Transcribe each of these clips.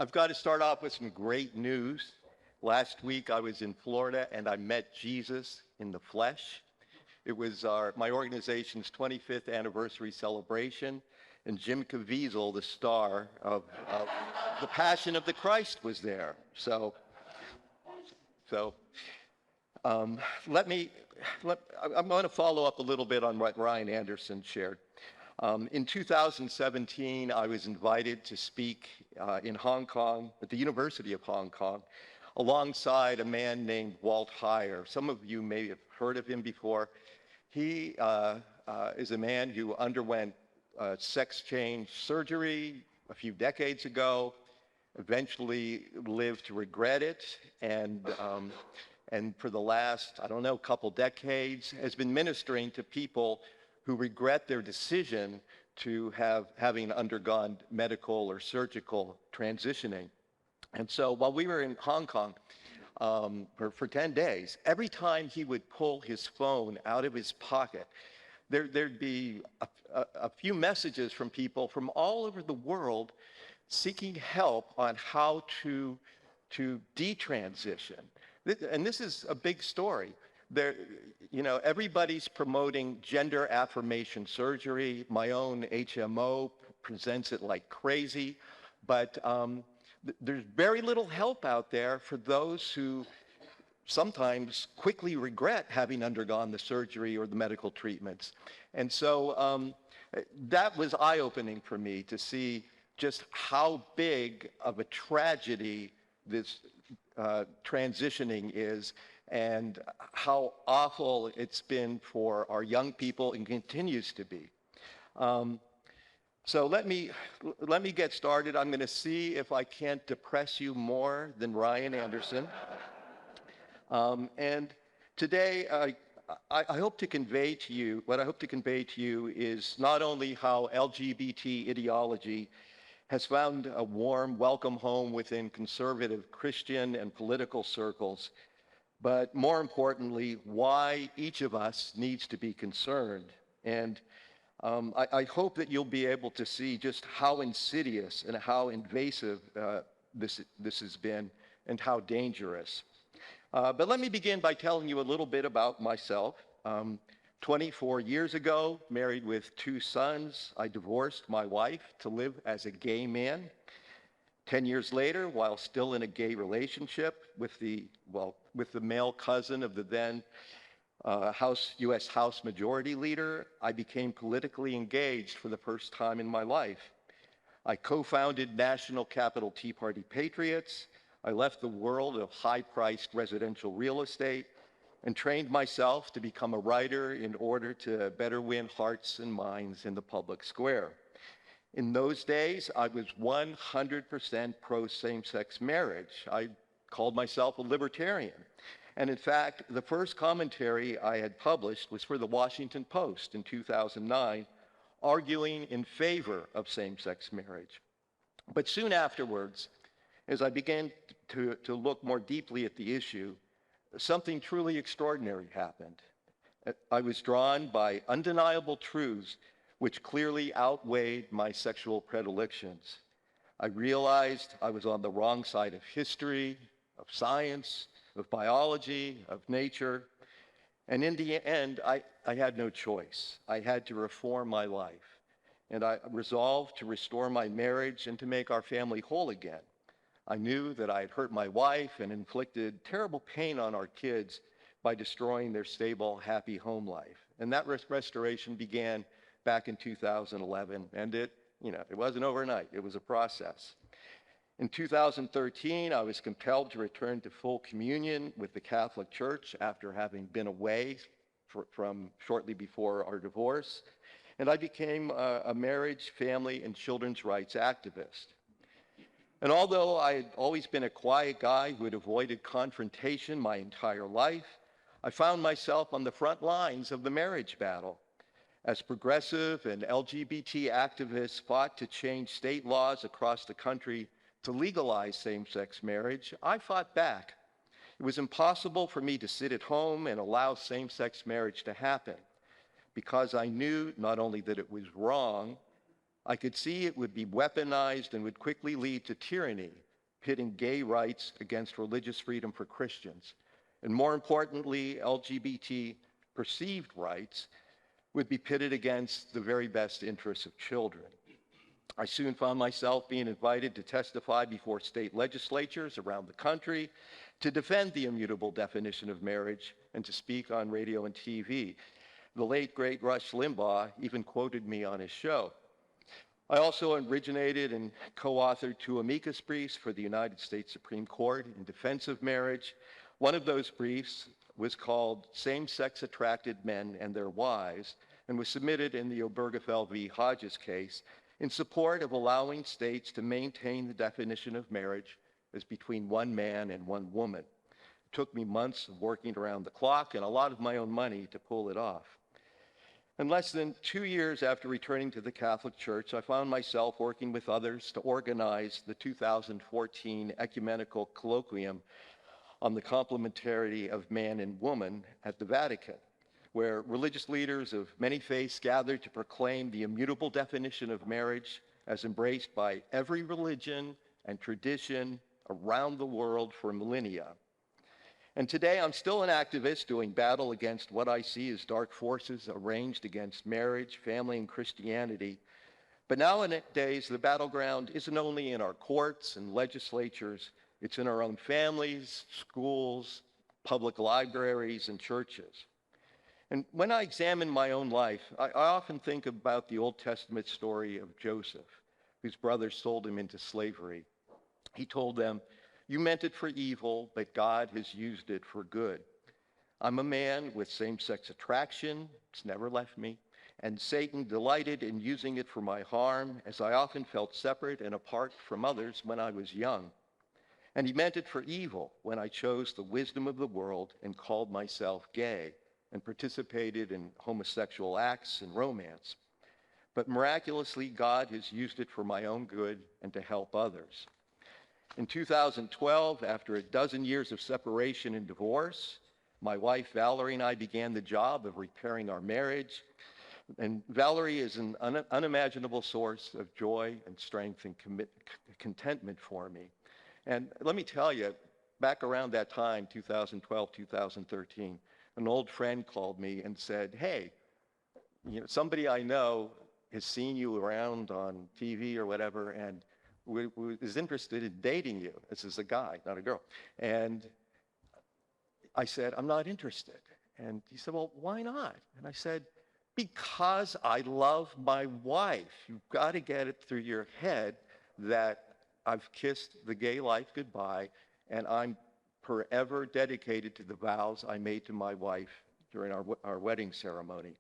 I've got to start off with some great news. Last week I was in Florida and I met Jesus in the flesh. It was my organization's 25th anniversary celebration, and Jim Caviezel, the star of The Passion of the Christ, was there. I'm going to follow up a little bit on what Ryan Anderson shared. In 2017, I was invited to speak in Hong Kong, at the University of Hong Kong, alongside a man named Walt Heyer. Some of you may have heard of him before. He is a man who underwent sex change surgery a few decades ago, eventually lived to regret it, and for the last, couple decades, has been ministering to people who regret their decision to having undergone medical or surgical transitioning. And so while we were in Hong Kong for 10 days, every time he would pull his phone out of his pocket, there'd be a few messages from people from all over the world seeking help on how to detransition. And this is a big story. Everybody's promoting gender affirmation surgery. My own HMO presents it like crazy, but there's very little help out there for those who sometimes quickly regret having undergone the surgery or the medical treatments. And so that was eye-opening for me to see just how big of a tragedy this transitioning is, and how awful it's been for our young people and continues to be. So let me get started. I'm going to see if I can't depress you more than Ryan Anderson. And today, I hope to convey to you, what I hope to convey to you is not only how LGBT ideology has found a warm welcome home within conservative Christian and political circles, but more importantly, why each of us needs to be concerned. And I hope that you'll be able to see just how insidious and how invasive this has been and how dangerous. But let me begin by telling you a little bit about myself. 24 years ago, married with 2 sons, I divorced my wife to live as a gay man. 10 years later, while still in a gay relationship with the male cousin of the then U.S. House Majority Leader, I became politically engaged for the first time in my life. I co-founded National Capital Tea Party Patriots. I left the world of high-priced residential real estate and trained myself to become a writer in order to better win hearts and minds in the public square. In those days, I was 100% pro same-sex marriage. I called myself a libertarian. And in fact, the first commentary I had published was for the Washington Post in 2009, arguing in favor of same-sex marriage. But soon afterwards, as I began to look more deeply at the issue, something truly extraordinary happened. I was drawn by undeniable truths which clearly outweighed my sexual predilections. I realized I was on the wrong side of history, of science, of biology, of nature, and in the end, I had no choice. I had to reform my life, and I resolved to restore my marriage and to make our family whole again. I knew that I had hurt my wife and inflicted terrible pain on our kids by destroying their stable, happy home life. And that restoration began back in 2011, and it wasn't overnight. It was a process. In 2013, I was compelled to return to full communion with the Catholic Church after having been away from shortly before our divorce, and I became a marriage, family, and children's rights activist. And although I had always been a quiet guy who had avoided confrontation my entire life, I found myself on the front lines of the marriage battle. As progressive and LGBT activists fought to change state laws across the country to legalize same-sex marriage, I fought back. It was impossible for me to sit at home and allow same-sex marriage to happen, because I knew not only that it was wrong, I could see it would be weaponized and would quickly lead to tyranny pitting gay rights against religious freedom for Christians. And more importantly, LGBT perceived rights would be pitted against the very best interests of children. I soon found myself being invited to testify before state legislatures around the country to defend the immutable definition of marriage and to speak on radio and TV. The late, great Rush Limbaugh even quoted me on his show. I also originated and co-authored 2 amicus briefs for the United States Supreme Court in defense of marriage. One of those briefs was called Same-Sex Attracted Men and Their Wives and was submitted in the Obergefell v. Hodges case in support of allowing states to maintain the definition of marriage as between one man and one woman. It took me months of working around the clock and a lot of my own money to pull it off. And less than 2 years after returning to the Catholic Church, I found myself working with others to organize the 2014 Ecumenical Colloquium on the complementarity of man and woman at the Vatican, where religious leaders of many faiths gathered to proclaim the immutable definition of marriage as embraced by every religion and tradition around the world for millennia. And today I'm still an activist doing battle against what I see as dark forces arranged against marriage, family, and Christianity. But nowadays, the battleground isn't only in our courts and legislatures, it's in our own families, schools, public libraries, and churches. And when I examine my own life, I often think about the Old Testament story of Joseph, whose brothers sold him into slavery. He told them, "You meant it for evil, but God has used it for good. I'm a man with same-sex attraction, it's never left me, and Satan delighted in using it for my harm, as I often felt separate and apart from others when I was young. And he meant it for evil when I chose the wisdom of the world and called myself gay and participated in homosexual acts and romance. But miraculously, God has used it for my own good and to help others." In 2012, after a dozen years of separation and divorce, my wife Valerie and I began the job of repairing our marriage. And Valerie is an unimaginable source of joy and strength and contentment for me. And let me tell you, back around that time, 2012, 2013, an old friend called me and said, "Hey, somebody I know has seen you around on TV or whatever, and is interested in dating you." This is a guy, not a girl. And I said, "I'm not interested." And he said, "Well, why not?" And I said, "Because I love my wife. You've got to get it through your head that I've kissed the gay life goodbye, and I'm forever dedicated to the vows I made to my wife during our wedding ceremony."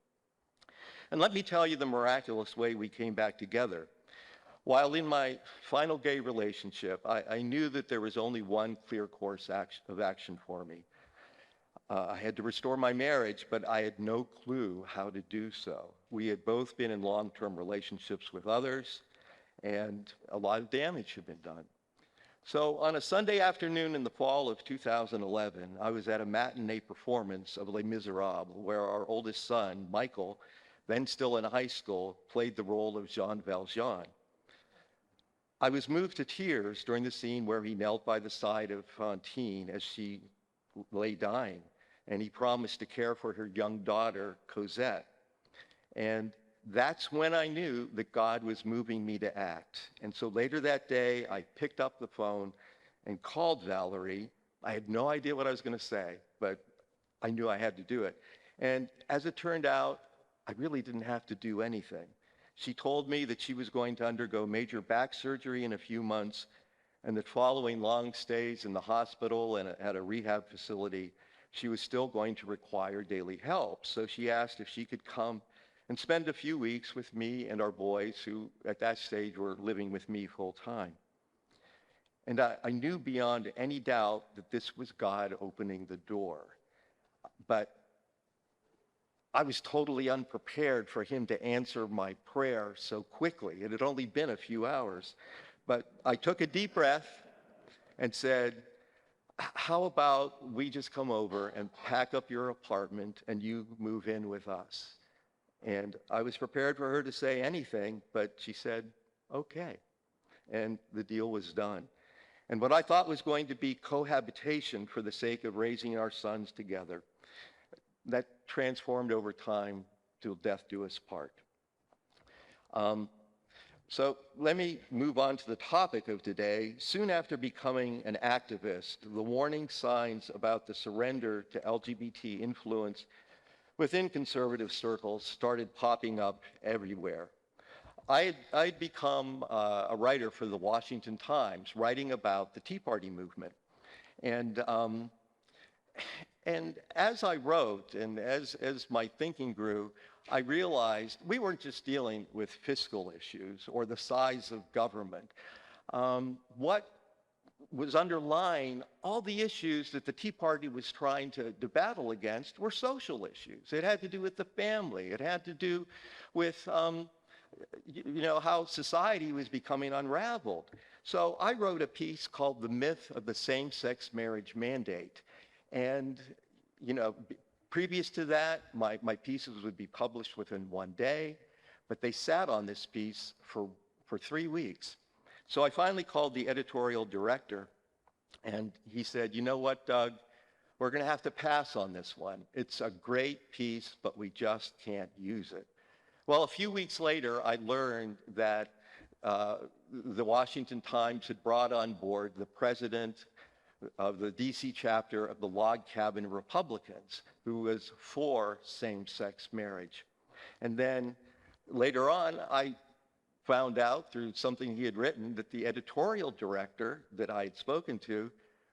And let me tell you the miraculous way we came back together. While in my final gay relationship, I knew that there was only one clear course of action for me. I had to restore my marriage, but I had no clue how to do so. We had both been in long-term relationships with others, and a lot of damage had been done. So on a Sunday afternoon in the fall of 2011, I was at a matinee performance of Les Miserables, where our oldest son, Michael, then still in high school, played the role of Jean Valjean. I was moved to tears during the scene where he knelt by the side of Fantine as she lay dying, and he promised to care for her young daughter, Cosette. And that's when I knew that God was moving me to act. And so later that day, I picked up the phone and called Valerie. I had no idea what I was going to say, but I knew I had to do it. And as it turned out, I really didn't have to do anything. She told me that she was going to undergo major back surgery in a few months, and that following long stays in the hospital and at a rehab facility, she was still going to require daily help. So she asked if she could come and spend a few weeks with me and our boys, who at that stage were living with me full time. And I knew beyond any doubt that this was God opening the door. But I was totally unprepared for him to answer my prayer so quickly. It had only been a few hours. But I took a deep breath and said, "How about we just come over and pack up your apartment and you move in with us?" And I was prepared for her to say anything, but she said, "Okay." And the deal was done. And what I thought was going to be cohabitation for the sake of raising our sons together, that transformed over time till death do us part. So let me move on to the topic of today. Soon after becoming an activist, the warning signs about the surrender to LGBT influence within conservative circles started popping up everywhere. I'd become a writer for the Washington Times, writing about the Tea Party movement. And as I wrote and as my thinking grew, I realized we weren't just dealing with fiscal issues or the size of government. What was underlying all the issues that the Tea Party was trying to battle against were social issues. It had to do with the family. It had to do with how society was becoming unraveled. So I wrote a piece called "The Myth of the Same-Sex Marriage Mandate." And, previous to that, my pieces would be published within one day, but they sat on this piece for 3 weeks. So I finally called the editorial director, and he said, "You know what, Doug? We're going to have to pass on this one. It's a great piece, but we just can't use it." Well, a few weeks later, I learned that the Washington Times had brought on board the president of the DC chapter of the Log Cabin Republicans, who was for same-sex marriage. And then later on, I found out through something he had written that the editorial director that I had spoken to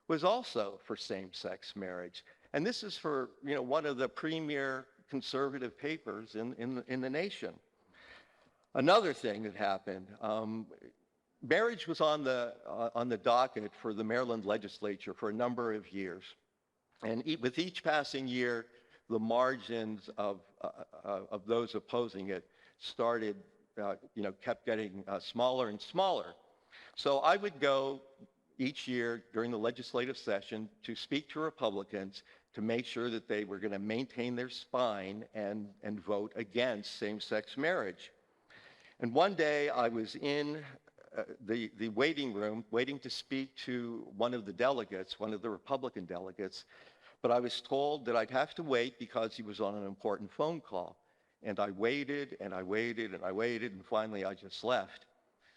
was also for same-sex marriage. And this is for one of the premier conservative papers in the nation. Another thing that happened, marriage was on the docket for the Maryland legislature for a number of years. And with each passing year, the margins of those opposing it started, kept getting smaller and smaller. So I would go each year during the legislative session to speak to Republicans to make sure that they were going to maintain their spine and vote against same-sex marriage. And one day I was in the waiting room waiting to speak to one of the delegates, one of the Republican delegates, but I was told that I'd have to wait because he was on an important phone call. And I waited and I waited and I waited, and finally I just left.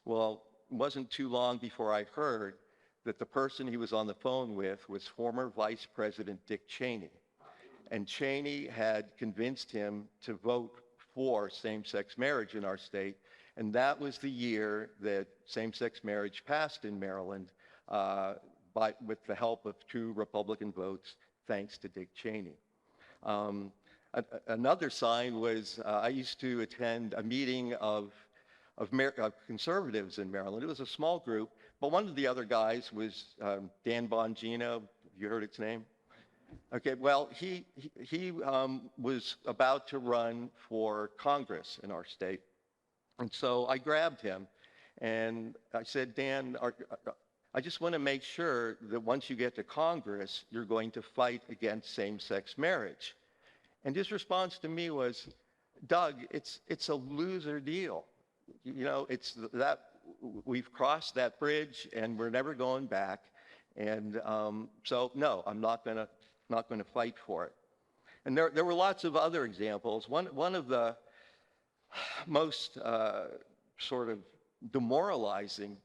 Well, it wasn't too long before I heard that the person he was on the phone with was former Vice President Dick Cheney. And Cheney had convinced him to vote for same-sex marriage in our state. And that was the year that same-sex marriage passed in Maryland with the help of 2 Republican votes, thanks to Dick Cheney. Another sign was I used to attend a meeting of conservatives in Maryland. It was a small group, but one of the other guys was Dan Bongino. You heard its name? Okay, well, he was about to run for Congress in our state. And so I grabbed him and I said, "Dan, I just want to make sure that once you get to Congress, you're going to fight against same-sex marriage." And his response to me was, "Doug, it's a loser deal. It's that we've crossed that bridge and we're never going back. And so no, I'm not going to fight for it." And there were lots of other examples. One of the most sort of demoralizing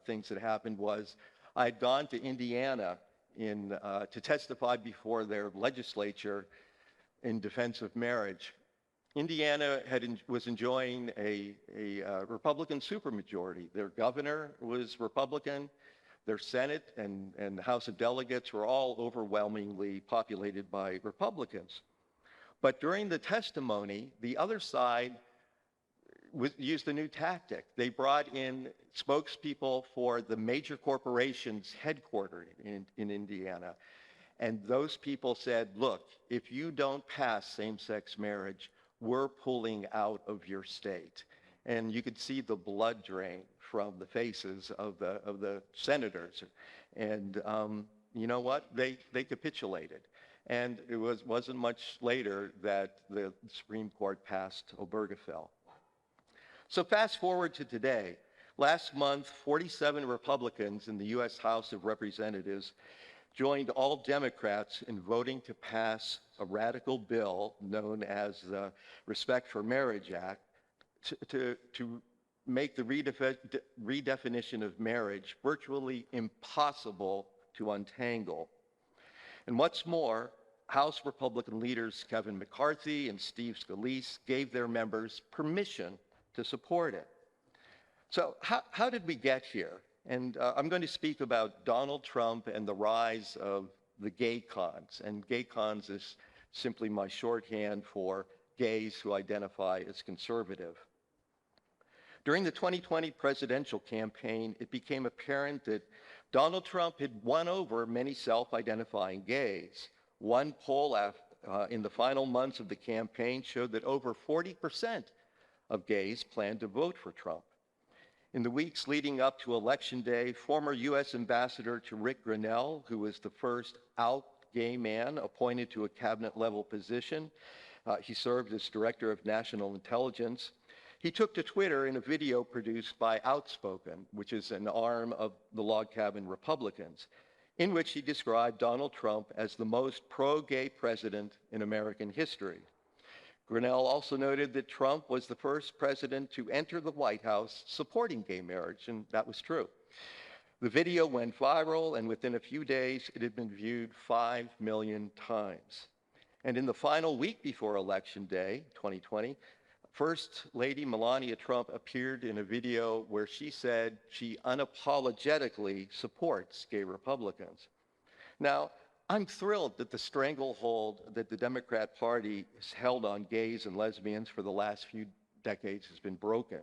things that happened was I had gone to Indiana to testify before their legislature in defense of marriage. Indiana was enjoying a Republican supermajority. Their governor was Republican. Their Senate and House of Delegates were all overwhelmingly populated by Republicans. But during the testimony, the other side used a new tactic. They brought in spokespeople for the major corporations headquartered in Indiana. And those people said, "Look, if you don't pass same-sex marriage, we're pulling out of your state." And you could see the blood drain from the faces of the senators. And you know what? They capitulated. And it wasn't much later that the Supreme Court passed Obergefell. So fast forward to today. Last month, 47 Republicans in the U.S. House of Representatives joined all Democrats in voting to pass a radical bill known as the Respect for Marriage Act to make the redefinition of marriage virtually impossible to untangle. And what's more, House Republican leaders Kevin McCarthy and Steve Scalise gave their members permission to support it. So how did we get here? And I'm going to speak about Donald Trump and the rise of the gay cons. And gay cons is simply my shorthand for gays who identify as conservative. During the 2020 presidential campaign, it became apparent that Donald Trump had won over many self-identifying gays. One poll in the final months of the campaign showed that over 40% of gays planned to vote for Trump. In the weeks leading up to Election Day, former U.S. Ambassador to Rick Grinnell, who was the first out gay man appointed to a cabinet-level position, he served as Director of National Intelligence. He took to Twitter in a video produced by Outspoken, which is an arm of the Log Cabin Republicans, in which he described Donald Trump as the most pro-gay president in American history. Grinnell also noted that Trump was the first president to enter the White House supporting gay marriage, and that was true. The video went viral, and within a few days, it had been viewed 5 million times. And in the final week before Election Day, 2020, First Lady Melania Trump appeared in a video where she said she unapologetically supports gay Republicans. Now, I'm thrilled that the stranglehold that the Democrat Party has held on gays and lesbians for the last few decades has been broken.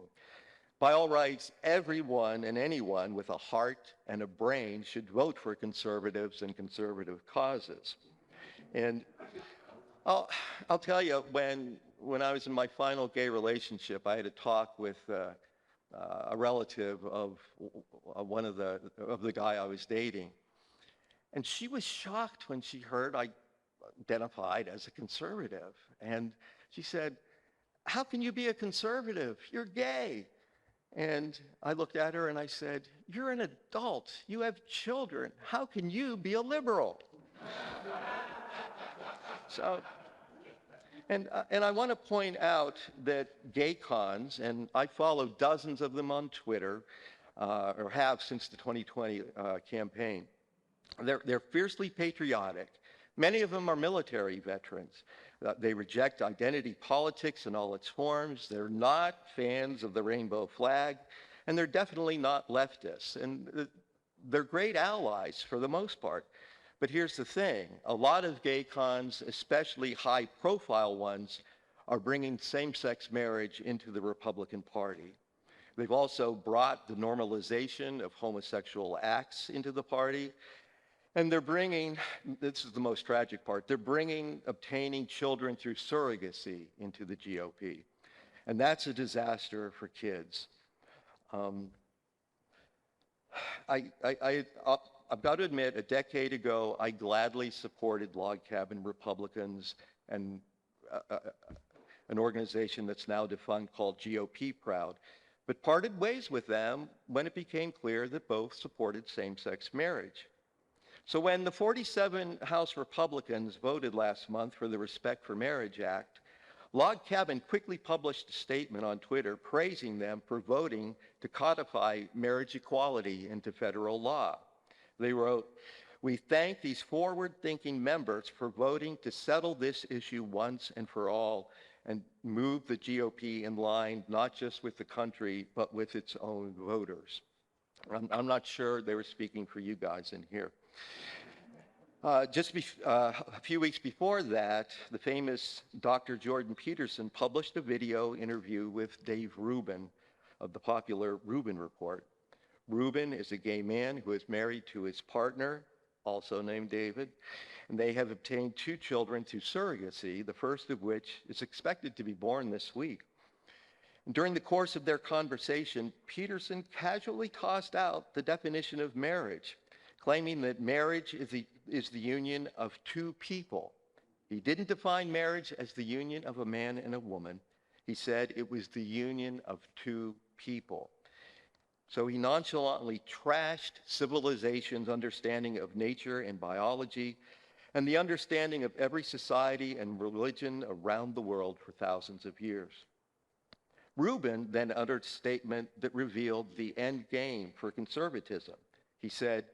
By all rights, everyone and anyone with a heart and a brain should vote for conservatives and conservative causes. And I'll tell you, when I was in my final gay relationship, I had a talk with a relative of the guy I was dating. And she was shocked when she heard I identified as a conservative. And she said, "How can you be a conservative? You're gay." And I looked at her and I said, "You're an adult. You have children. How can you be a liberal?" So, and I want to point out that gay cons, and I follow dozens of them on Twitter, or have since the 2020 campaign, they're fiercely patriotic. Many of them are military veterans. They reject identity politics in all its forms. They're not fans of the rainbow flag, and they're definitely not leftists. And they're great allies for the most part. But here's the thing. A lot of gay cons, especially high-profile ones, are bringing same-sex marriage into the Republican Party. They've also brought the normalization of homosexual acts into the party. And they're bringing, this is the most tragic part, they're bringing obtaining children through surrogacy into the GOP. And that's a disaster for kids. I've got to admit, a decade ago, I gladly supported Log Cabin Republicans and an organization that's now defunct called GOP Proud, but parted ways with them when it became clear that both supported same-sex marriage. So when the 47 House Republicans voted last month for the Respect for Marriage Act, Log Cabin quickly published a statement on Twitter praising them for voting to codify marriage equality into federal law. They wrote, "We thank these forward-thinking members for voting to settle this issue once and for all and move the GOP in line not just with the country, but with its own voters." I'm not sure they were speaking for you guys in here. A few weeks before that, the famous Dr. Jordan Peterson published a video interview with Dave Rubin of the popular Rubin Report. Rubin is a gay man who is married to his partner, also named David, and they have obtained 2 children through surrogacy, the first of which is expected to be born this week. And during the course of their conversation, Peterson casually tossed out the definition of marriage, claiming that marriage is the union of 2 people. He didn't define marriage as the union of a man and a woman. He said it was the union of 2 people. So he nonchalantly trashed civilization's understanding of nature and biology and the understanding of every society and religion around the world for thousands of years. Rubin then uttered a statement that revealed the end game for conservatism. He said,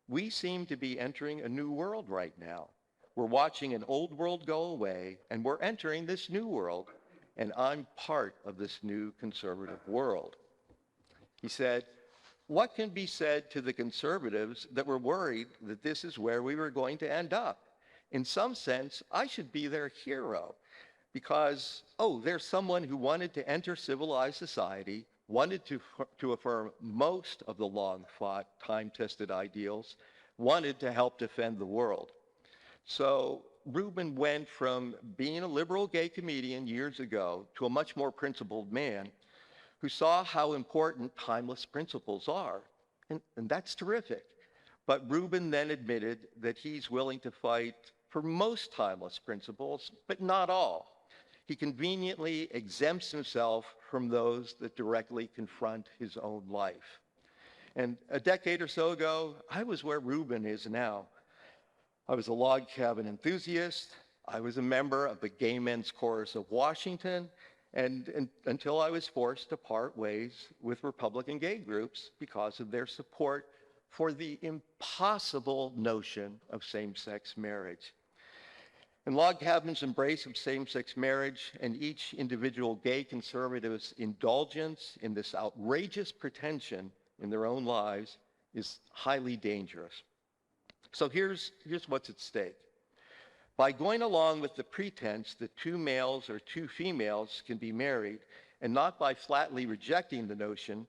"We seem to be entering a new world right now. We're watching an old world go away, and we're entering this new world, and I'm part of this new conservative world." He said, "What can be said to the conservatives that were worried that this is where we were going to end up? In some sense, I should be their hero because, there's someone who wanted to enter civilized society, wanted to affirm most of the long-fought, time-tested ideals, wanted to help defend the world." So Rubin went from being a liberal gay comedian years ago to a much more principled man who saw how important timeless principles are. And that's terrific. But Rubin then admitted that he's willing to fight for most timeless principles, but not all. He conveniently exempts himself from those that directly confront his own life. And a decade or so ago, I was where Rubin is now. I was a log cabin enthusiast. I was a member of the Gay Men's Chorus of Washington, and until I was forced to part ways with Republican gay groups because of their support for the impossible notion of same-sex marriage. And log cabin's embrace of same-sex marriage and each individual gay conservative's indulgence in this outrageous pretension in their own lives is highly dangerous. So here's what's at stake. By going along with the pretense that two males or two females can be married, and not by flatly rejecting the notion,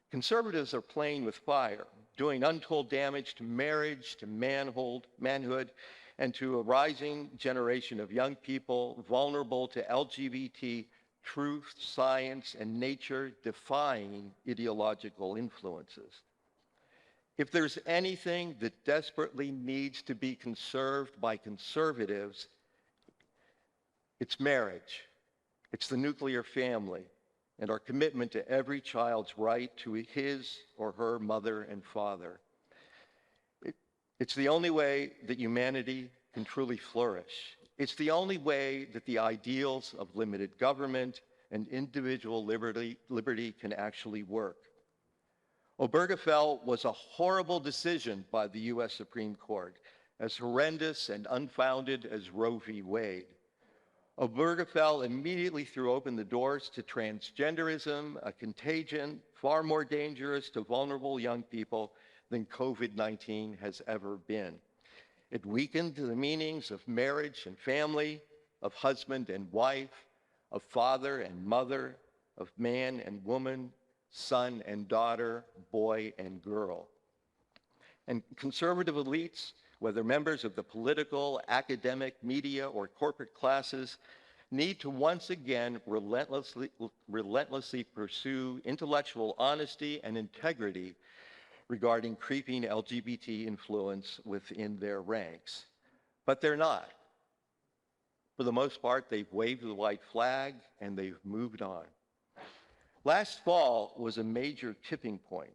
conservatives are playing with fire, doing untold damage to marriage, to manhood, and to a rising generation of young people vulnerable to LGBT truth, science, and nature-defying ideological influences. If there's anything that desperately needs to be conserved by conservatives, it's marriage, it's the nuclear family, and our commitment to every child's right to his or her mother and father. It's the only way that humanity can truly flourish. It's the only way that the ideals of limited government and individual liberty can actually work. Obergefell was a horrible decision by the U.S. Supreme Court, as horrendous and unfounded as Roe v. Wade. Obergefell immediately threw open the doors to transgenderism, a contagion far more dangerous to vulnerable young people than COVID-19 has ever been. It weakened the meanings of marriage and family, of husband and wife, of father and mother, of man and woman, son and daughter, boy and girl. And conservative elites, whether members of the political, academic, media, or corporate classes, need to once again relentlessly pursue intellectual honesty and integrity regarding creeping LGBT influence within their ranks. But they're not. For the most part, they've waved the white flag and they've moved on. Last fall was a major tipping point.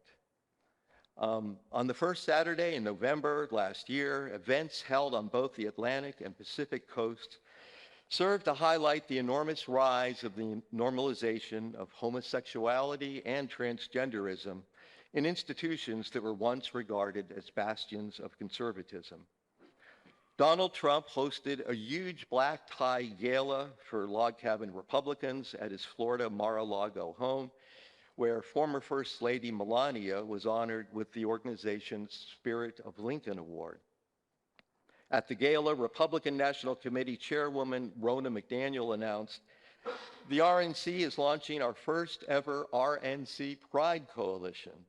On the first Saturday in November last year, events held on both the Atlantic and Pacific coasts served to highlight the enormous rise of the normalization of homosexuality and transgenderism in institutions that were once regarded as bastions of conservatism. Donald Trump hosted a huge black tie gala for log cabin Republicans at his Florida Mar-a-Lago home, where former First Lady Melania was honored with the organization's Spirit of Lincoln Award. At the gala, Republican National Committee Chairwoman Ronna McDaniel announced, "The RNC is launching our first ever RNC Pride Coalition."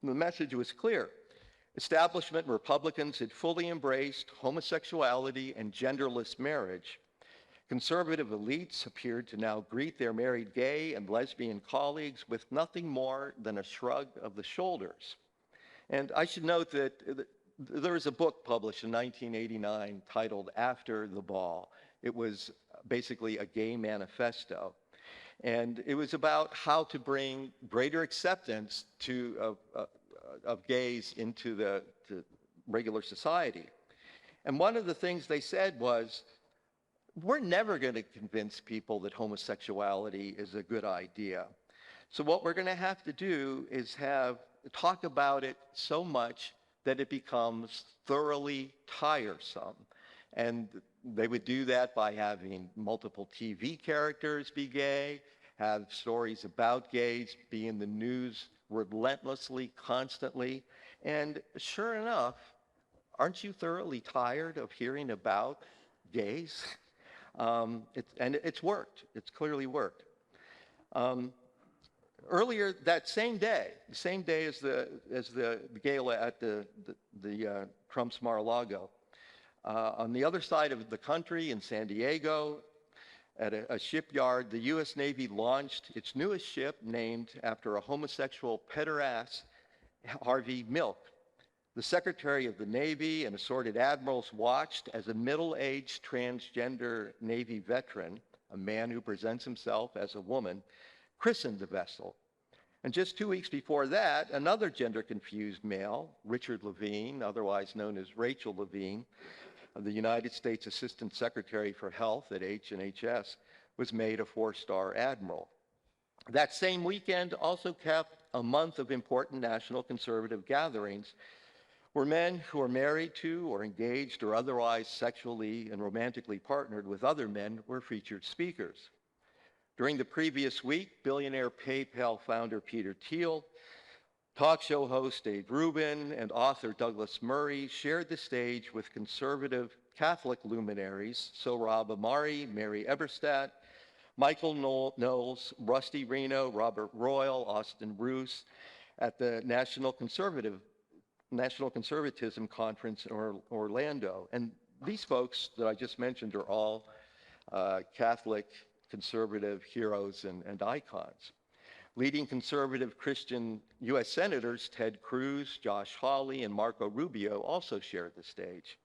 And the message was clear. Establishment Republicans had fully embraced homosexuality and genderless marriage. Conservative elites appeared to now greet their married gay and lesbian colleagues with nothing more than a shrug of the shoulders. And I should note that there was a book published in 1989 titled After the Ball. It was basically a gay manifesto. And it was about how to bring greater acceptance of gays into to regular society. And one of the things they said was, we're never going to convince people that homosexuality is a good idea. So what we're going to have to do is talk about it so much that it becomes thoroughly tiresome. And they would do that by having multiple TV characters be gay, have stories about gays be in the news relentlessly, constantly. And sure enough, aren't you thoroughly tired of hearing about gays? And it's worked. It's clearly worked. Earlier that same day, the same day as the gala at the Trump's Mar-a-Lago, on the other side of the country in San Diego, at a shipyard, the U.S. Navy launched its newest ship named after a homosexual pederast, Harvey Milk. The Secretary of the Navy and assorted admirals watched as a middle-aged transgender Navy veteran, a man who presents himself as a woman, christened the vessel. And just 2 weeks before that, another gender-confused male, Richard Levine, otherwise known as Rachel Levine, the United States Assistant Secretary for Health at H&HS, was made a 4-star admiral. That same weekend also kept a month of important national conservative gatherings where men who are married to or engaged or otherwise sexually and romantically partnered with other men were featured speakers. During the previous week, billionaire PayPal founder Peter Thiel, talk show host Dave Rubin, and author Douglas Murray shared the stage with conservative Catholic luminaries Sohrab Ahmari, Mary Eberstadt, Michael Knowles, Rusty Reno, Robert Royal, Austin Roos at the National Conservatism Conference in Orlando. And these folks that I just mentioned are all Catholic conservative heroes and icons. Leading conservative Christian U.S. Senators Ted Cruz, Josh Hawley, and Marco Rubio also shared the stage.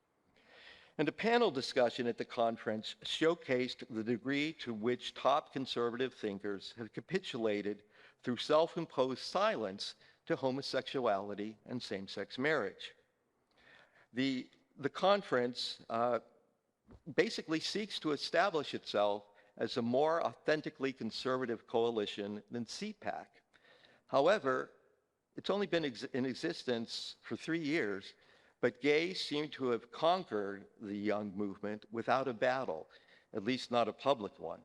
And a panel discussion at the conference showcased the degree to which top conservative thinkers have capitulated through self-imposed silence to homosexuality and same-sex marriage. The conference basically seeks to establish itself as a more authentically conservative coalition than CPAC. However, it's only been in existence for 3 years, but gays seem to have conquered the young movement without a battle, at least not a public one.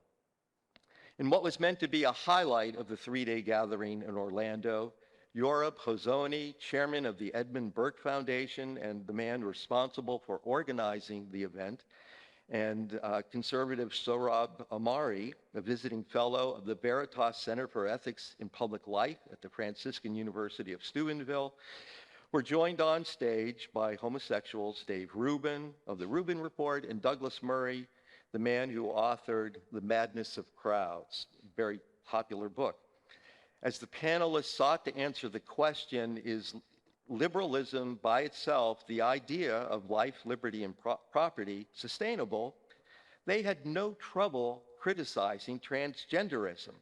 In what was meant to be a highlight of the 3-day gathering in Orlando, Yoram Hazony, chairman of the Edmund Burke Foundation and the man responsible for organizing the event, and conservative Sohrab Ahmari, a visiting fellow of the Veritas Center for Ethics in Public Life at the Franciscan University of Steubenville, were joined on stage by homosexuals Dave Rubin of the Rubin Report and Douglas Murray, the man who authored The Madness of Crowds, a very popular book. As the panelists sought to answer the question, is liberalism by itself, the idea of life, liberty, and property, sustainable, they had no trouble criticizing transgenderism,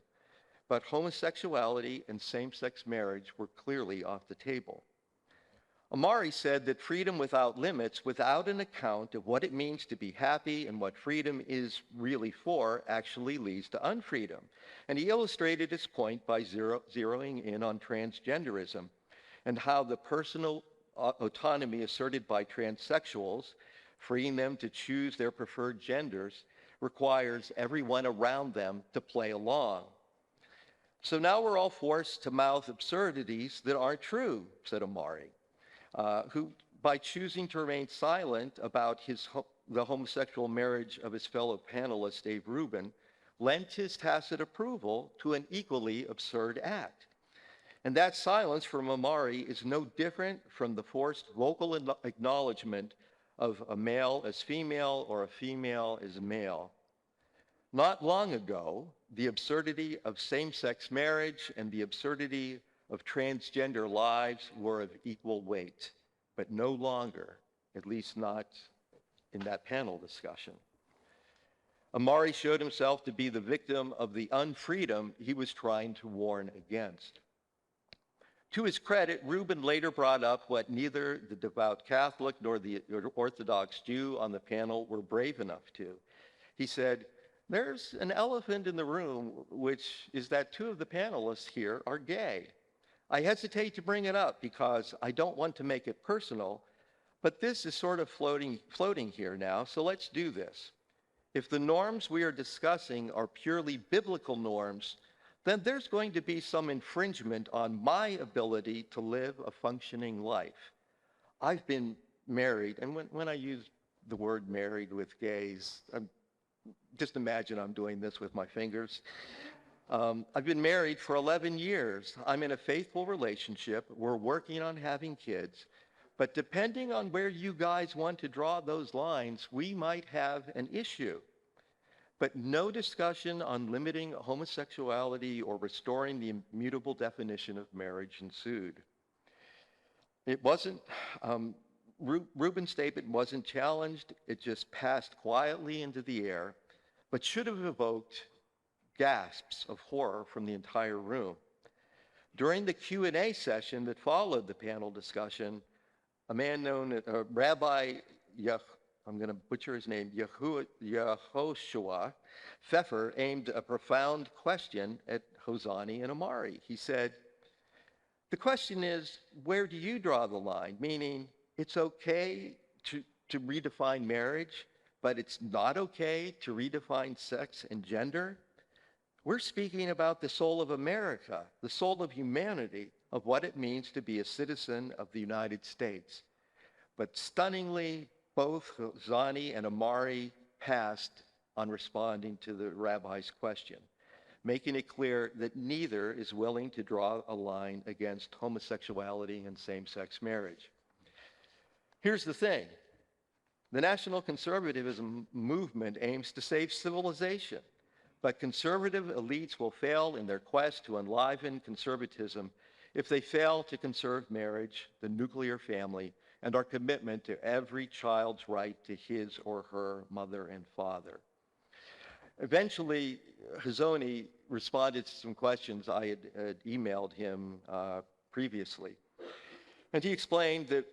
but homosexuality and same-sex marriage were clearly off the table. Ahmari said that freedom without limits, without an account of what it means to be happy and what freedom is really for, actually leads to unfreedom. And he illustrated his point by zeroing in on transgenderism and how the personal autonomy asserted by transsexuals, freeing them to choose their preferred genders, requires everyone around them to play along. So now we're all forced to mouth absurdities that aren't true, said Ahmari, who, by choosing to remain silent about the homosexual marriage of his fellow panelist, Dave Rubin, lent his tacit approval to an equally absurd act. And that silence from Ahmari is no different from the forced vocal acknowledgement of a male as female or a female as male. Not long ago, the absurdity of same-sex marriage and the absurdity of transgender lives were of equal weight, but no longer, at least not in that panel discussion. Amari showed himself to be the victim of the unfreedom he was trying to warn against. To his credit, Rubin later brought up what neither the devout Catholic nor the Orthodox Jew on the panel were brave enough to. He said, "There's an elephant in the room, which is that two of the panelists here are gay. I hesitate to bring it up because I don't want to make it personal, but this is sort of floating here now, so let's do this. If the norms we are discussing are purely biblical norms, then there's going to be some infringement on my ability to live a functioning life. I've been married," and when I use the word married with gays, just imagine I'm doing this with my fingers. I've been married for 11 years. I'm in a faithful relationship. We're working on having kids. But depending on where you guys want to draw those lines, we might have an issue. But no discussion on limiting homosexuality or restoring the immutable definition of marriage ensued. It wasn't, Rubin's statement wasn't challenged. It just passed quietly into the air, but should have evoked gasps of horror from the entire room. During the Q&A session that followed the panel discussion, a man known as Rabbi, I'm going to butcher his name, Yehoshua Pfeffer, aimed a profound question at Hosani and Amari. He said, "The question is, where do you draw the line? Meaning, it's okay to redefine marriage, but it's not okay to redefine sex and gender? We're speaking about the soul of America, the soul of humanity, of what it means to be a citizen of the United States." But stunningly, both Hosani and Amari passed on responding to the rabbi's question, making it clear that neither is willing to draw a line against homosexuality and same-sex marriage. Here's the thing. The national conservatism movement aims to save civilization, but conservative elites will fail in their quest to enliven conservatism if they fail to conserve marriage, the nuclear family, and our commitment to every child's right to his or her mother and father. Eventually, Hosani responded to some questions I had emailed him previously. And he explained that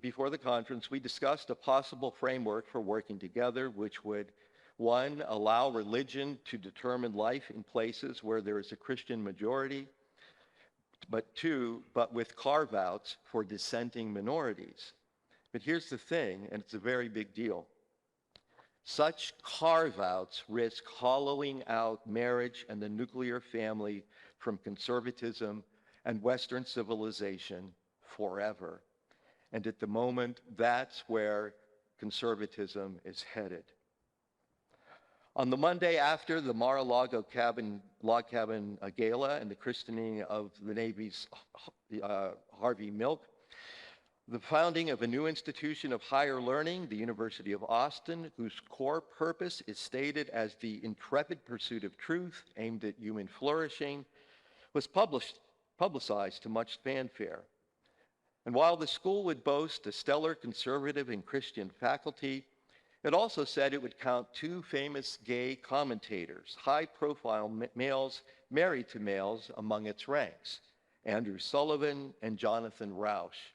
before the conference, we discussed a possible framework for working together, which would, one, allow religion to determine life in places where there is a Christian majority, but with carve-outs for dissenting minorities. But here's the thing, and it's a very big deal. Such carve-outs risk hollowing out marriage and the nuclear family from conservatism and Western civilization forever. And at the moment, that's where conservatism is headed. On the Monday after the Mar-a-Lago log cabin gala and the christening of the Navy's Harvey Milk, the founding of a new institution of higher learning, the University of Austin, whose core purpose is stated as the intrepid pursuit of truth aimed at human flourishing, was publicized to much fanfare. And while the school would boast a stellar conservative and Christian faculty, it also said it would count two famous gay commentators, high-profile males married to males among its ranks, Andrew Sullivan and Jonathan Rauch.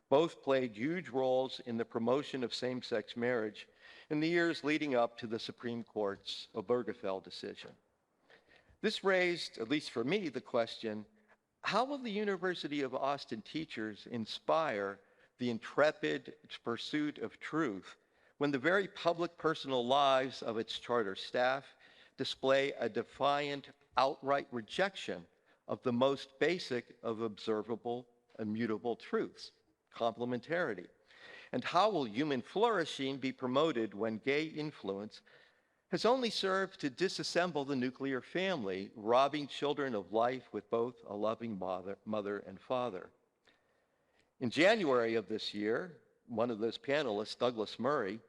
Both played huge roles in the promotion of same-sex marriage in the years leading up to the Supreme Court's Obergefell decision. This raised, at least for me, the question, how will the University of Austin teachers inspire the intrepid pursuit of truth when the very public personal lives of its charter staff display a defiant, outright rejection of the most basic of observable, immutable truths, complementarity? And how will human flourishing be promoted when gay influence has only served to disassemble the nuclear family, robbing children of life with both a loving mother and father? In January of this year, one of those panelists, Douglas Murray,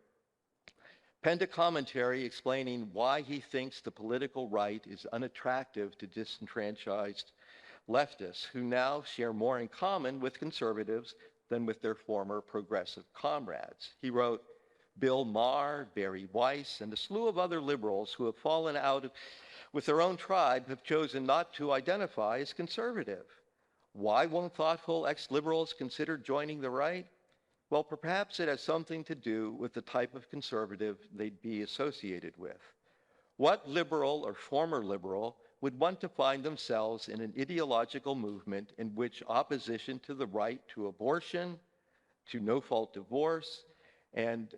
penned a commentary explaining why he thinks the political right is unattractive to disenfranchised leftists who now share more in common with conservatives than with their former progressive comrades. He wrote, Bill Maher, Barry Weiss, and a slew of other liberals who have fallen out with their own tribe have chosen not to identify as conservative. Why won't thoughtful ex-liberals consider joining the right? Well, perhaps it has something to do with the type of conservative they'd be associated with. What liberal or former liberal would want to find themselves in an ideological movement in which opposition to the right to abortion, to no-fault divorce, and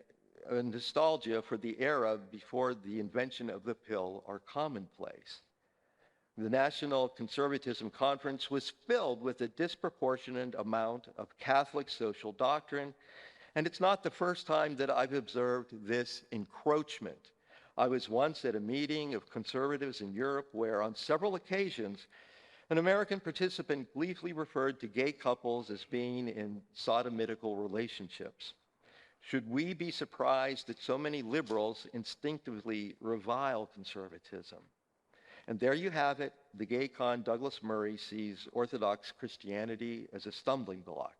a nostalgia for the era before the invention of the pill are commonplace? The National Conservatism Conference was filled with a disproportionate amount of Catholic social doctrine, and it's not the first time that I've observed this encroachment. I was once at a meeting of conservatives in Europe where, on several occasions, an American participant gleefully referred to gay couples as being in sodomitical relationships. Should we be surprised that so many liberals instinctively revile conservatism? And there you have it. The gay con Douglas Murray sees Orthodox Christianity as a stumbling block.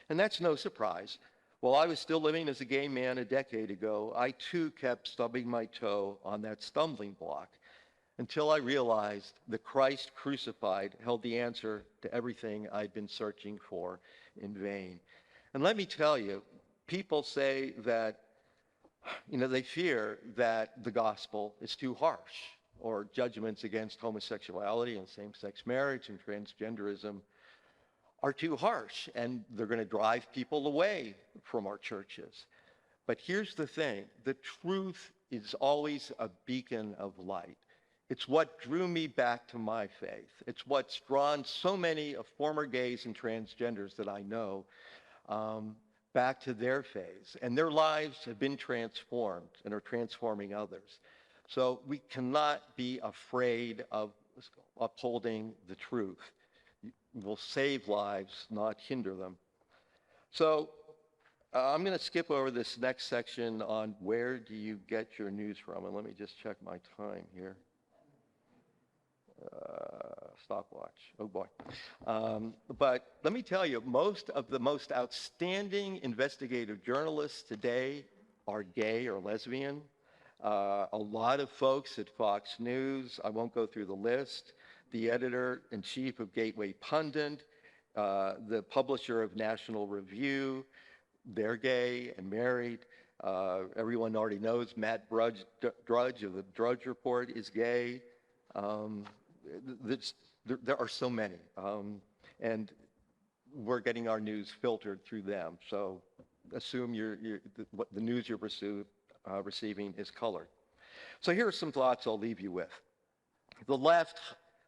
And that's no surprise. While I was still living as a gay man a decade ago, I too kept stubbing my toe on that stumbling block until I realized that Christ crucified held the answer to everything I'd been searching for in vain. And let me tell you, people say that, they fear that the gospel is too harsh, or judgments against homosexuality and same-sex marriage and transgenderism are too harsh, and they're going to drive people away from our churches. But here's the thing, the truth is always a beacon of light. It's what drew me back to my faith. It's what's drawn so many of former gays and transgenders that I know back to their faith. And their lives have been transformed and are transforming others. So we cannot be afraid of upholding the truth. We'll save lives, not hinder them. So I'm going to skip over this next section on where do you get your news from. And let me just check my time here. Stopwatch. Oh boy. But let me tell you, most of the most outstanding investigative journalists today are gay or lesbian. A lot of folks at Fox News, I won't go through the list, the editor-in-chief of Gateway Pundit, the publisher of National Review, they're gay and married. Everyone already knows Matt Drudge of the Drudge Report is gay. There are so many, and we're getting our news filtered through them. So assume the news you're receiving is colored. So here are some thoughts I'll leave you with. The left,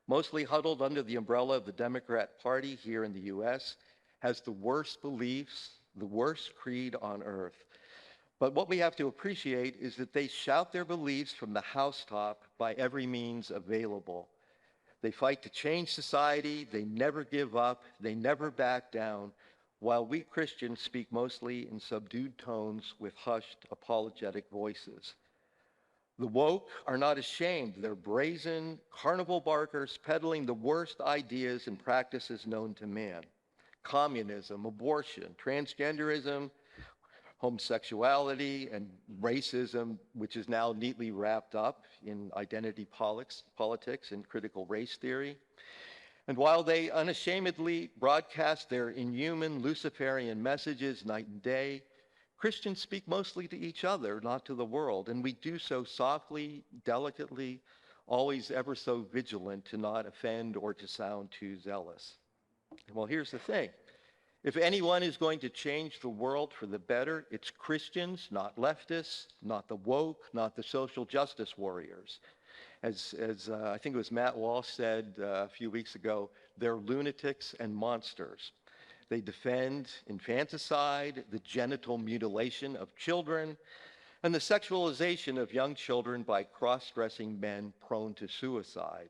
mostly huddled under the umbrella of the Democrat Party here in the U.S., has the worst beliefs, the worst creed on earth. But what we have to appreciate is that they shout their beliefs from the housetop by every means available. They fight to change society, they never give up, they never back down, while we Christians speak mostly in subdued tones with hushed, apologetic voices. The woke are not ashamed. They're brazen carnival barkers peddling the worst ideas and practices known to man. Communism, abortion, transgenderism, homosexuality, and racism, which is now neatly wrapped up in identity politics and critical race theory. And while they unashamedly broadcast their inhuman Luciferian messages night and day, Christians speak mostly to each other, not to the world, and we do so softly, delicately, always ever so vigilant to not offend or to sound too zealous. Well, here's the thing. If anyone is going to change the world for the better, it's Christians, not leftists, not the woke, not the social justice warriors. As I think it was Matt Walsh said a few weeks ago, they're lunatics and monsters. They defend infanticide, the genital mutilation of children, and the sexualization of young children by cross-dressing men prone to suicide.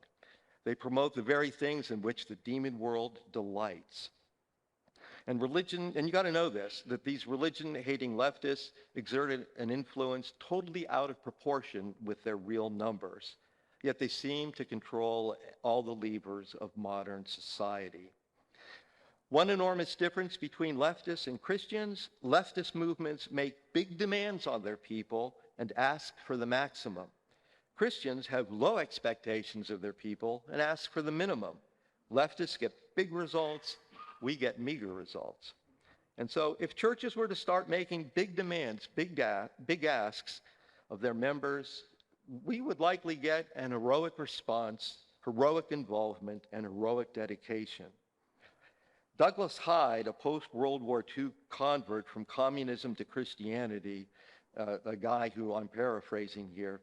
They promote the very things in which the demon world delights. And religion, and you got to know this, that these religion-hating leftists exerted an influence totally out of proportion with their real numbers. Yet they seem to control all the levers of modern society. One enormous difference between leftists and Christians: leftist movements make big demands on their people and ask for the maximum. Christians have low expectations of their people and ask for the minimum. Leftists get big results, we get meager results. And so if churches were to start making big demands, big asks of their members, we would likely get an heroic response, heroic involvement, and heroic dedication. Douglas Hyde, a post-World War II convert from communism to Christianity, a guy who I'm paraphrasing here,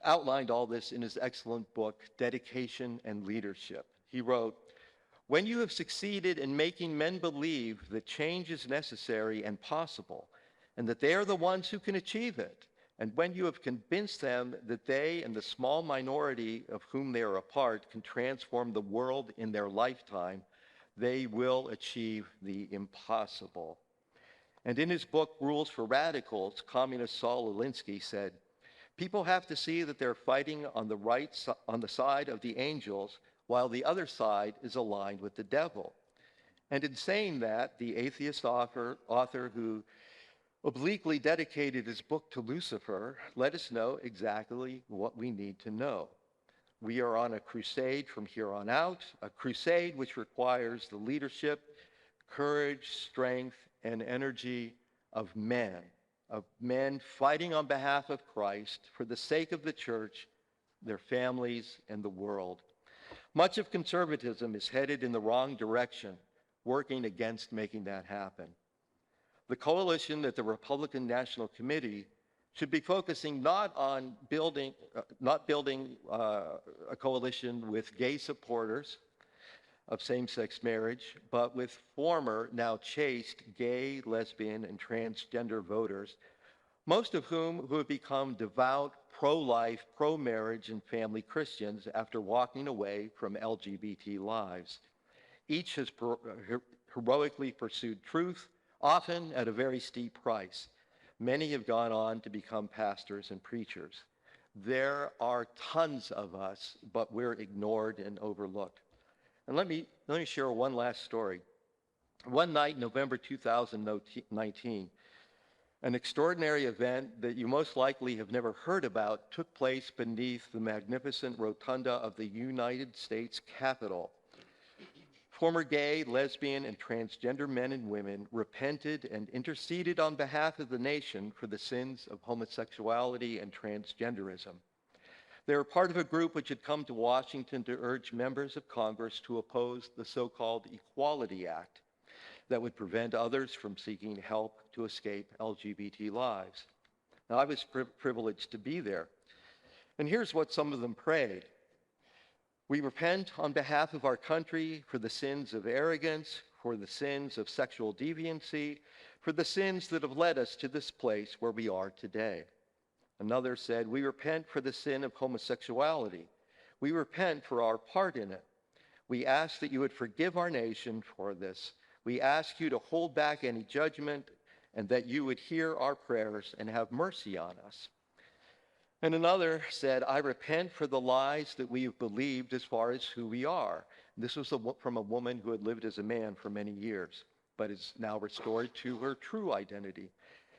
outlined all this in his excellent book, Dedication and Leadership. He wrote, "When you have succeeded in making men believe that change is necessary and possible, and that they are the ones who can achieve it, and when you have convinced them that they and the small minority of whom they are a part can transform the world in their lifetime, they will achieve the impossible." And in his book, Rules for Radicals, communist Saul Alinsky said, "People have to see that they're fighting on the side of the angels, while the other side is aligned with the devil." And in saying that, the atheist author who obliquely dedicated his book to Lucifer let us know exactly what we need to know. We are on a crusade from here on out, a crusade which requires the leadership, courage, strength, and energy of men fighting on behalf of Christ for the sake of the church, their families, and the world. Much of conservatism is headed in the wrong direction, working against making that happen. The coalition at the Republican National Committee should be focusing not building a coalition with gay supporters of same-sex marriage, but with former, now chaste, gay, lesbian, and transgender voters, most of whom have become devout, pro-life, pro-marriage, and family Christians after walking away from LGBT lives. Each has heroically pursued truth, often at a very steep price. Many have gone on to become pastors and preachers. There are tons of us, but we're ignored and overlooked. And let me share one last story. One night, November 2019, an extraordinary event that you most likely have never heard about took place beneath the magnificent rotunda of the United States Capitol. Former gay, lesbian, and transgender men and women repented and interceded on behalf of the nation for the sins of homosexuality and transgenderism. They were part of a group which had come to Washington to urge members of Congress to oppose the so-called Equality Act that would prevent others from seeking help to escape LGBT lives. Now, I was privileged to be there. And here's what some of them prayed. "We repent on behalf of our country for the sins of arrogance, for the sins of sexual deviancy, for the sins that have led us to this place where we are today." Another said, "We repent for the sin of homosexuality. We repent for our part in it. We ask that you would forgive our nation for this. We ask you to hold back any judgment and that you would hear our prayers and have mercy on us." And another said, "I repent for the lies that we have believed as far as who we are." This was from a woman who had lived as a man for many years, but is now restored to her true identity.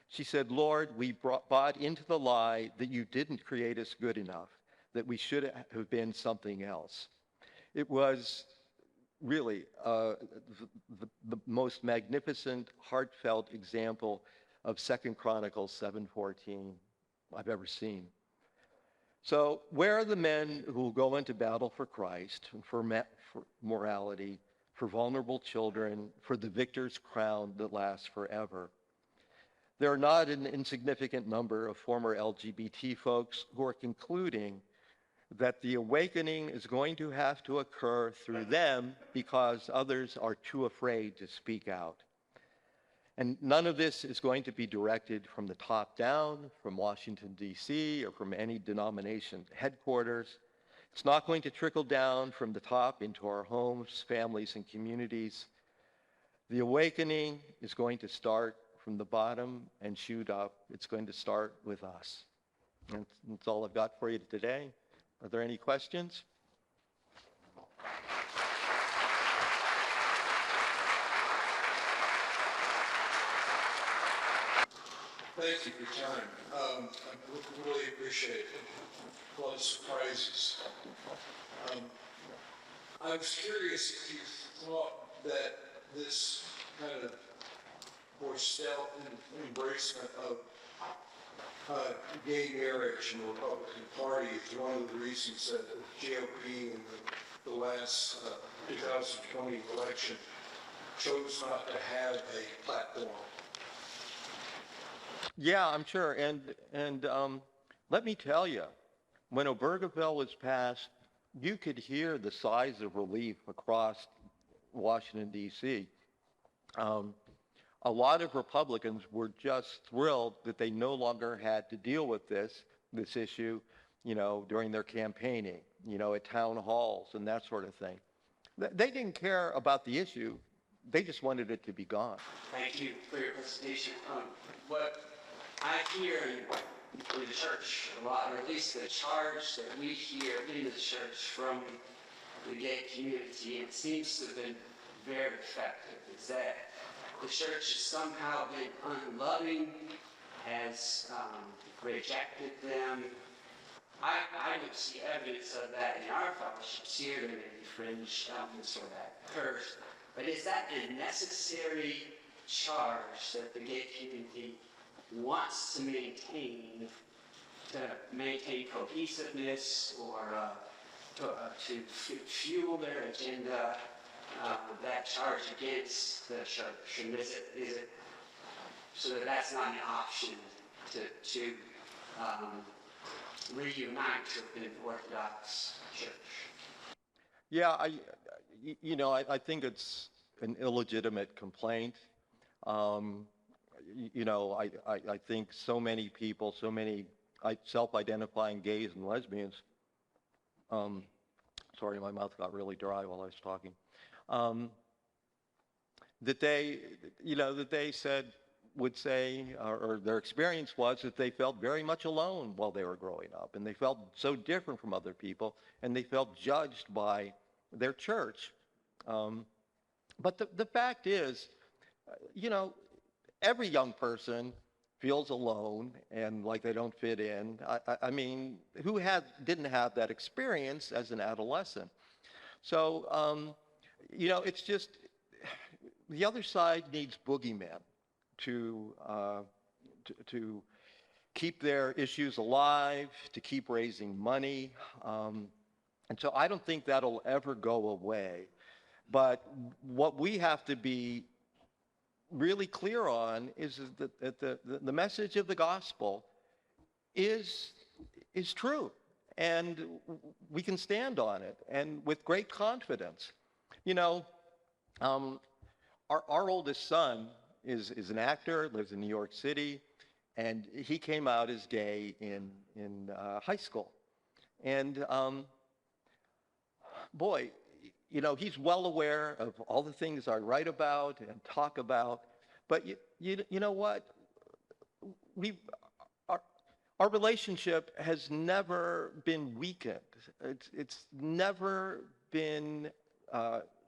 She said, "Lord, we bought into the lie that you didn't create us good enough, that we should have been something else." It was really the most magnificent, heartfelt example of 2 Chronicles 7:14 I've ever seen. So where are the men who will go into battle for Christ, for morality, for vulnerable children, for the victor's crown that lasts forever? There are not an insignificant number of former LGBT folks who are concluding that the awakening is going to have to occur through them because others are too afraid to speak out. And none of this is going to be directed from the top down, from Washington, D.C., or from any denomination headquarters. It's not going to trickle down from the top into our homes, families, and communities. The awakening is going to start from the bottom and shoot up. It's going to start with us. And that's all I've got for you today. Are there any questions? Thank you for your time. I really appreciate it. A lot of surprises. I was curious if you thought that this kind of more stealth embracement of gay marriage in the Republican Party is one of the reasons that the GOP in the last 2020 election chose not to have a platform. Yeah, I'm sure. And let me tell you, when Obergefell was passed, you could hear the sighs of relief across Washington, D.C. A lot of Republicans were just thrilled that they no longer had to deal with this issue, during their campaigning, at town halls and that sort of thing. They didn't care about the issue. They just wanted it to be gone. Thank you for your presentation. What I hear in the church a lot, or at least the charge that we hear in the church from the gay community, it seems to have been very effective, is that the church has somehow been unloving, has rejected them. I don't see evidence of that in our fellowships here. There may be fringe elements or that occurs. But is that a necessary charge that the gay community wants to maintain cohesiveness or to fuel their agenda, that charge against the church? And is it so that that's not an option to reunite with an Orthodox church? Yeah, I think it's an illegitimate complaint. I think so many people, so many self-identifying gays and lesbians, sorry, my mouth got really dry while I was talking, that they would say, or their experience was that they felt very much alone while they were growing up, and they felt so different from other people, and they felt judged by their church. But the fact is, every young person feels alone and like they don't fit in. I mean, who didn't have that experience as an adolescent? So, it's just, the other side needs boogeymen to keep their issues alive, to keep raising money. And so I don't think that'll ever go away. But what we have to be really clear on is that the message of the gospel is true. And we can stand on it, and with great confidence. Our oldest son is an actor, lives in New York City, and he came out as gay in high school. And boy, he's well aware of all the things I write about and talk about. But you know what? Our relationship has never been weakened. It's never been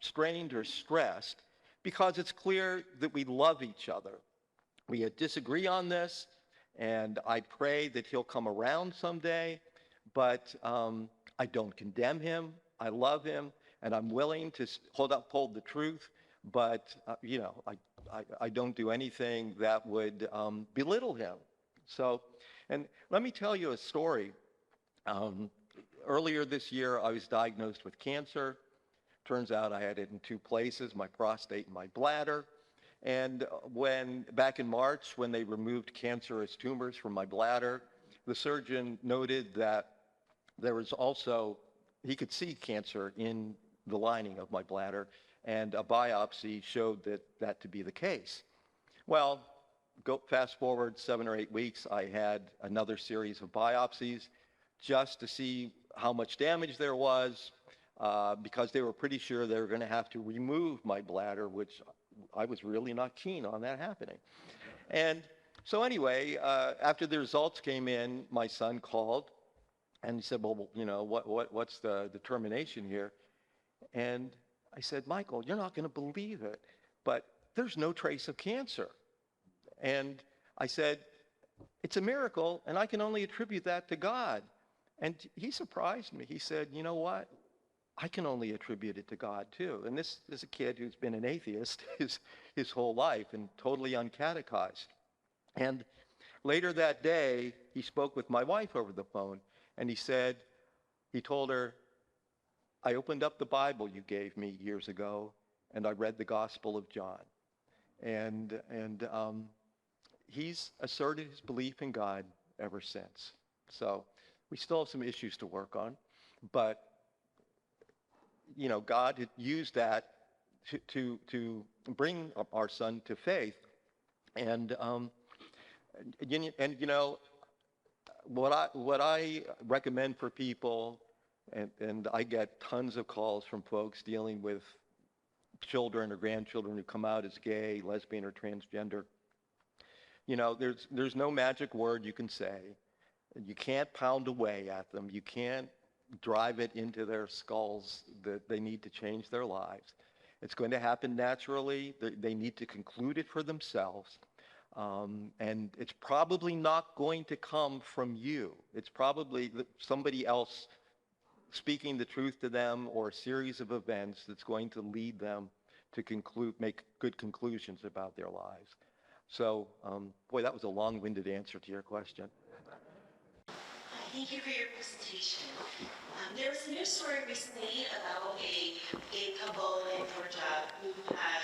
strained or stressed, because it's clear that we love each other. We disagree on this, and I pray that he'll come around someday, but I don't condemn him. I love him, and I'm willing to uphold the truth, but I don't do anything that would belittle him. So, and let me tell you a story. Earlier this year, I was diagnosed with cancer. Turns out I had it in two places, my prostate and my bladder. And back in March, when they removed cancerous tumors from my bladder, the surgeon noted that there was also, he could see cancer in the lining of my bladder, and a biopsy showed that to be the case. Well, fast forward 7 or 8 weeks, I had another series of biopsies just to see how much damage there was, because they were pretty sure they were going to have to remove my bladder, which I was really not keen on that happening. And so anyway, after the results came in, my son called and he said, well, what's the determination here? And I said, Michael, you're not going to believe it, but there's no trace of cancer. And I said, it's a miracle, and I can only attribute that to God. And he surprised me. He said, you know what? I can only attribute it to God too. And this is a kid who's been an atheist his whole life and totally uncatechized. And later that day, he spoke with my wife over the phone, and he told her, I opened up the Bible you gave me years ago, and I read the Gospel of John. And he's asserted his belief in God ever since. So we still have some issues to work on, but God had used that to bring our son to faith. And what I recommend for people, and I get tons of calls from folks dealing with children or grandchildren who come out as gay, lesbian, or transgender. There's no magic word you can say. You can't pound away at them. You can't drive it into their skulls that they need to change their lives. It's going to happen naturally. They need to conclude it for themselves. And it's probably not going to come from you. It's probably somebody else speaking the truth to them, or a series of events that's going to lead them to make good conclusions about their lives. So, boy, that was a long-winded answer to your question. Thank you for your presentation. There was a news story recently about a gay couple in Georgia who had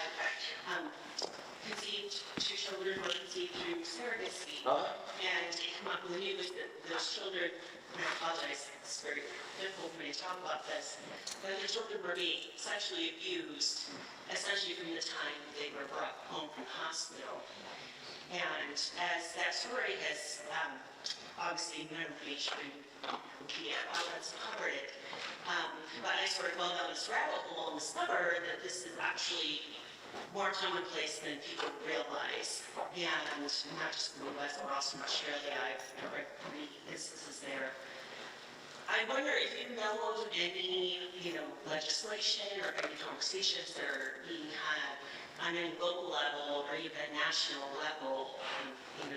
conceived two children, were conceived through surrogacy. And it came up in the news that those children, and I apologize, it's very difficult for me to talk about this, that their children were being sexually abused, essentially from the time they were brought home from the hospital. And as that story has obviously no information the outlets covered it, but I sort of fell down this rabbit hole and discovered that this is actually more commonplace than people realize, and not just in the West, but also in Australia. I've read 3 instances there. I wonder if you know of any, legislation or any conversations that are being had on any local level or even national level,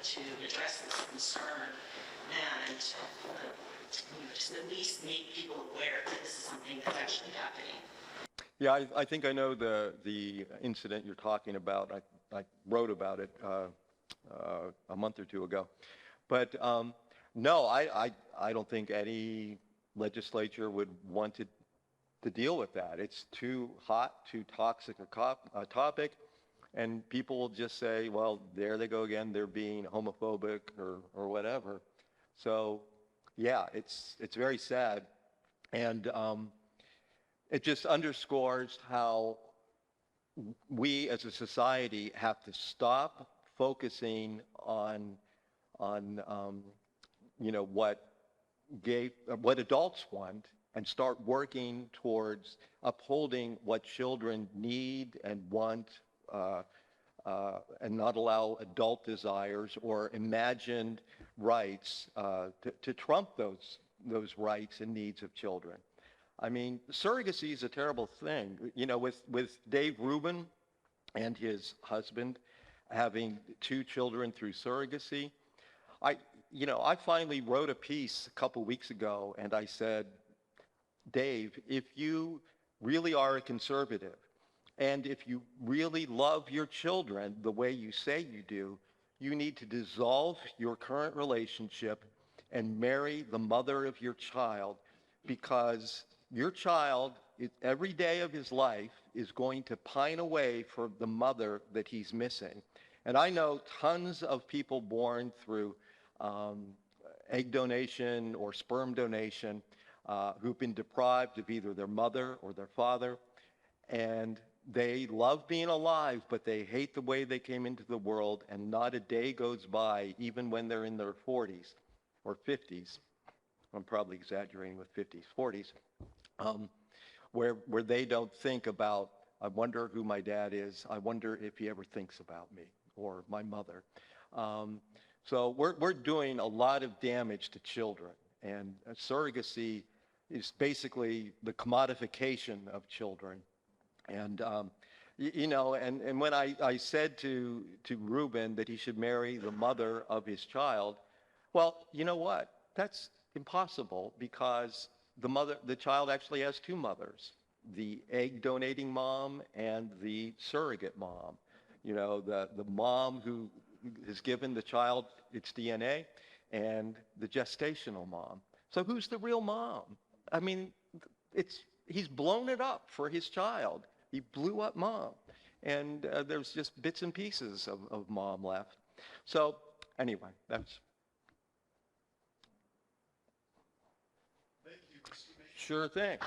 to address this concern and just at least make people aware that this is something that's actually happening. Yeah, I think I know the incident you're talking about. I wrote about it a month or 2 ago. But no, I don't think any legislature would want to deal with that. It's too hot, too toxic a topic. And people will just say, well, there they go again. They're being homophobic or whatever. So, yeah, it's very sad. And it just underscores how we as a society have to stop focusing on what adults want, and start working towards upholding what children need and want, and not allow adult desires or imagined rights to trump those rights and needs of children. I mean, surrogacy is a terrible thing. With Dave Rubin and his husband having 2 children through surrogacy, I finally wrote a piece a couple weeks ago, and I said, Dave, if you really are a conservative, and if you really love your children the way you say you do, you need to dissolve your current relationship and marry the mother of your child, because your child, every day of his life, is going to pine away for the mother that he's missing. And I know tons of people born through egg donation or sperm donation who've been deprived of either their mother or their father, and they love being alive, but they hate the way they came into the world, and not a day goes by, even when they're in their 40s or 50s, I'm probably exaggerating with 50s, 40s, where they don't think about, I wonder who my dad is, I wonder if he ever thinks about me, or my mother. So we're doing a lot of damage to children, and surrogacy is basically the commodification of children. And and when I said to Reuben that he should marry the mother of his child, Well, you know what? That's impossible because the child actually has two mothers, the egg donating mom and the surrogate mom. You know, the mom who has given the child its DNA and the gestational mom. So who's the real mom? I mean, he's blown it up for his child. He blew up mom. And there's just bits and pieces of mom left. So anyway, that's... Thank you, Mr. Mayor. Sure thing.